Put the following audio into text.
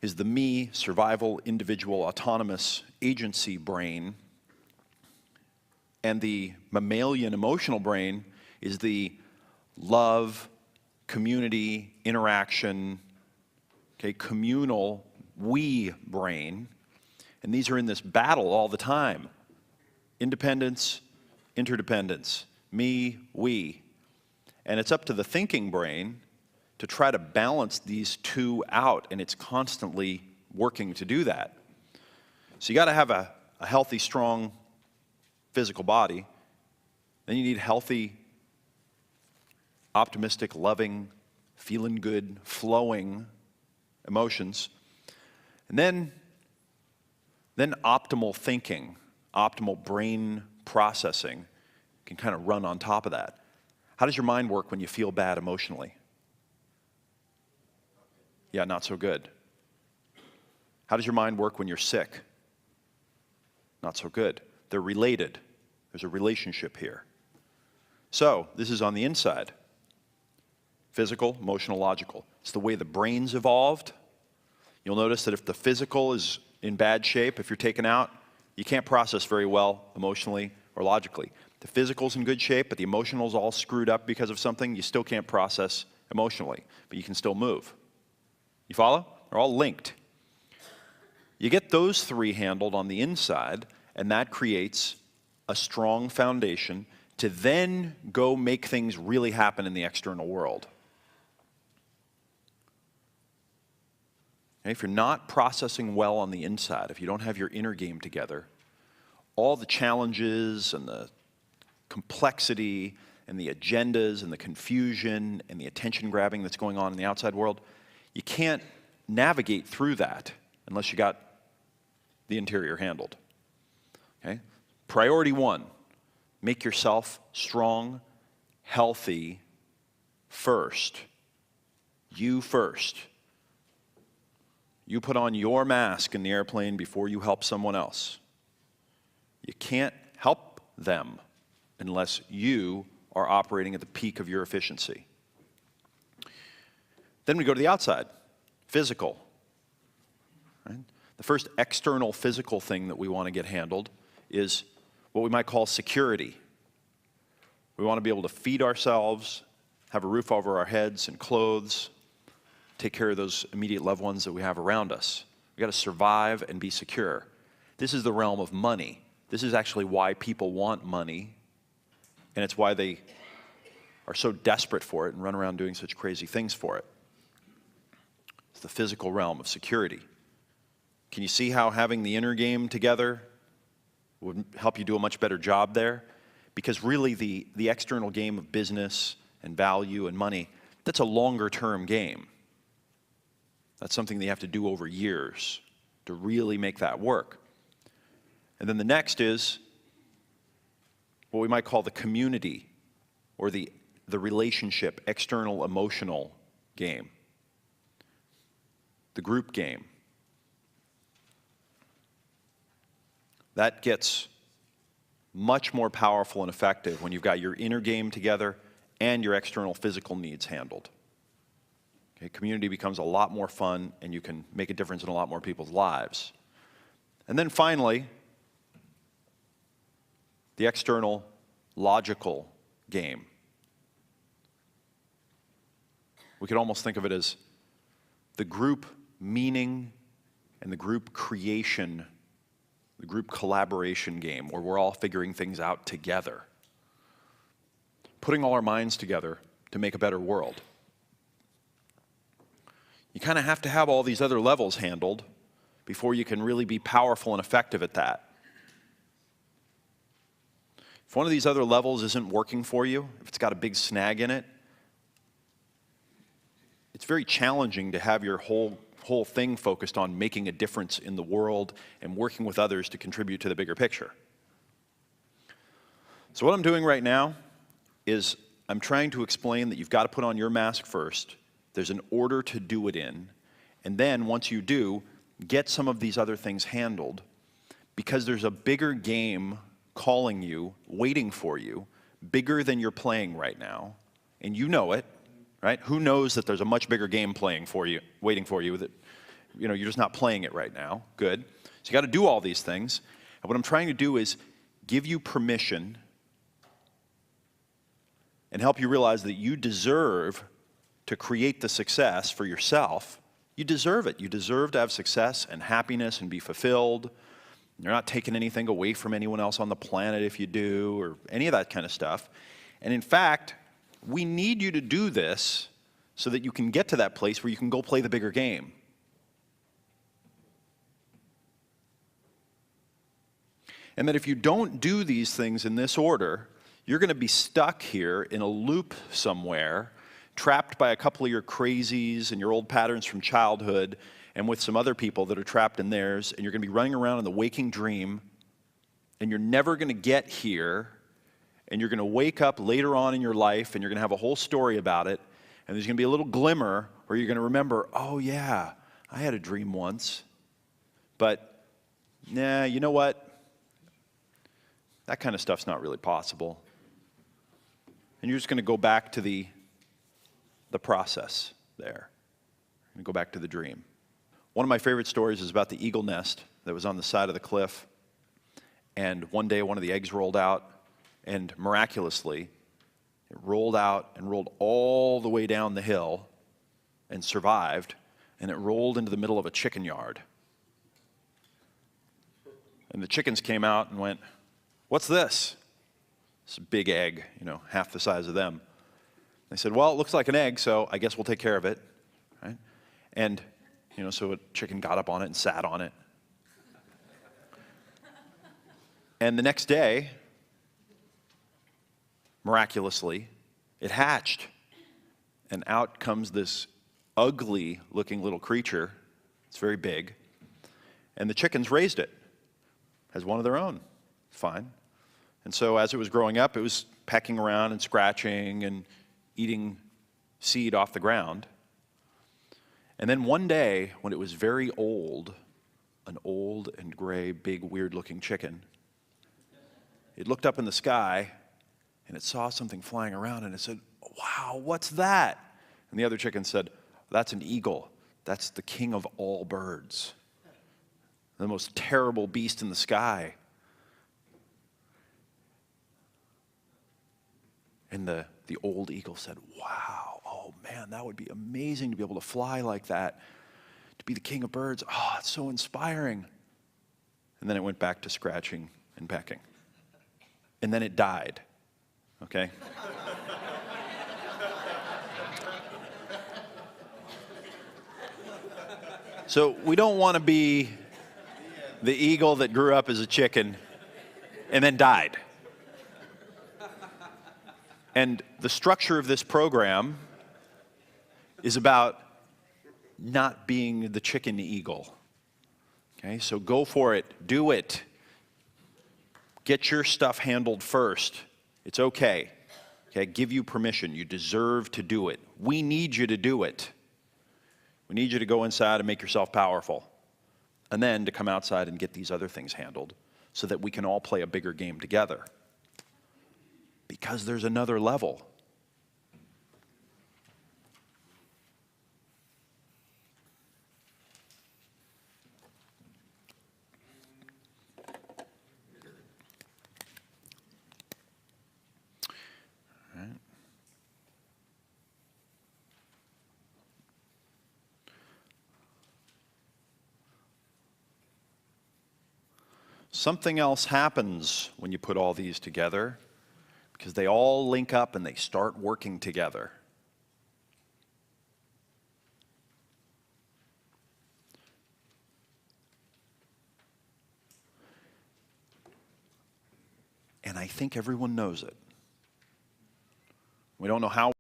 is the me, survival, individual, autonomous agency brain. And the mammalian emotional brain is the love, community, interaction, okay, communal we brain. And these are in this battle all the time. Independence, interdependence, me, we. And it's up to the thinking brain to try to balance these two out, and it's constantly working to do that. So you got to have a healthy, strong physical body. Then you need healthy, optimistic, loving, feeling good, flowing emotions. And then optimal thinking, optimal brain processing can kind of run on top of that. How does your mind work when you feel bad emotionally? Yeah, not so good. How does your mind work when you're sick? Not so good. They're related. There's a relationship here. So, this is on the inside. Physical, emotional, logical. It's the way the brain's evolved. You'll notice that if the physical is in bad shape, if you're taken out, you can't process very well emotionally or logically. The physical's in good shape, but the emotional's all screwed up because of something, you still can't process emotionally, but you can still move. You follow? They're all linked. You get those three handled on the inside, and that creates a strong foundation to then go make things really happen in the external world. If you're not processing well on the inside, if you don't have your inner game together, all the challenges and the complexity and the agendas and the confusion and the attention grabbing that's going on in the outside world, you can't navigate through that unless you got the interior handled. Okay? Priority one, make yourself strong, healthy first. You first. You put on your mask in the airplane before you help someone else. You can't help them unless you are operating at the peak of your efficiency. Then we go to the outside, physical. Right? The first external physical thing that we want to get handled is what we might call security. We want to be able to feed ourselves, have a roof over our heads and clothes, take care of those immediate loved ones that we have around us. We've got to survive and be secure. This is the realm of money. This is actually why people want money, and it's why they are so desperate for it and run around doing such crazy things for it. It's the physical realm of security. Can you see how having the inner game together would help you do a much better job there? Because really the external game of business and value and money, that's a longer term game. That's something that you have to do over years to really make that work. And then the next is what we might call the community or the relationship, external emotional game, the group game. That gets much more powerful and effective when you've got your inner game together and your external physical needs handled. Okay, community becomes a lot more fun, and you can make a difference in a lot more people's lives. And then finally, the external logical game. We could almost think of it as the group meaning and the group creation, the group collaboration game, where we're all figuring things out together. Putting all our minds together to make a better world. You kind of have to have all these other levels handled before you can really be powerful and effective at that. If one of these other levels isn't working for you, if it's got a big snag in it, it's very challenging to have your whole thing focused on making a difference in the world and working with others to contribute to the bigger picture. So what I'm doing right now is I'm trying to explain that you've got to put on your mask first. There's an order to do it in. And then once you do, get some of these other things handled, because there's a bigger game calling you, waiting for you, bigger than you're playing right now. And you know it, right? Who knows that there's a much bigger game playing for you, waiting for you, that you're just not playing it right now. Good. So you got to do all these things. And what I'm trying to do is give you permission and help you realize that you deserve to create the success for yourself. You deserve it. You deserve to have success and happiness and be fulfilled. You're not taking anything away from anyone else on the planet if you do, or any of that kind of stuff. And in fact, we need you to do this so that you can get to that place where you can go play the bigger game. And that if you don't do these things in this order, you're going to be stuck here in a loop somewhere, trapped by a couple of your crazies and your old patterns from childhood, and with some other people that are trapped in theirs, and you're going to be running around in the waking dream, and you're never going to get here, and you're going to wake up later on in your life, and you're going to have a whole story about it, and there's going to be a little glimmer where you're going to remember, oh yeah, I had a dream once, but nah, you know what? That kind of stuff's not really possible. And you're just going to go back to the process there. You're going to go back to the dream. One of my favorite stories is about the eagle nest that was on the side of the cliff. And one day one of the eggs rolled out, and miraculously, it rolled out and rolled all the way down the hill and survived, and it rolled into the middle of a chicken yard. And the chickens came out and went, "What's this?" It's a big egg, half the size of them. They said, "Well, it looks like an egg, so I guess we'll take care of it." Right? And, so a chicken got up on it and sat on it. And the next day, miraculously, it hatched. And out comes this ugly-looking little creature. It's very big. And the chickens raised it as one of their own. Fine. And so as it was growing up, it was pecking around and scratching and eating seed off the ground. And then one day, when it was very old, an old and gray, big, weird-looking chicken, it looked up in the sky, and it saw something flying around, and it said, "Wow, what's that?" And the other chicken said, "That's an eagle. That's the king of all birds. The most terrible beast in the sky." And the old eagle said, "Wow, oh man, that would be amazing to be able to fly like that, to be the king of birds. Oh, it's so inspiring." And then it went back to scratching and pecking. And then it died, okay? So we don't want to be the eagle that grew up as a chicken and then died. And the structure of this program is about not being the chicken eagle. Okay, so go for it. Do it. Get your stuff handled first. It's okay. Okay, give you permission. You deserve to do it. We need you to do it. We need you to go inside and make yourself powerful. And then to come outside and get these other things handled so that we can all play a bigger game together. Because there's another level. All right. Something else happens when you put all these together, because they all link up and they start working together. And I think everyone knows it. We don't know how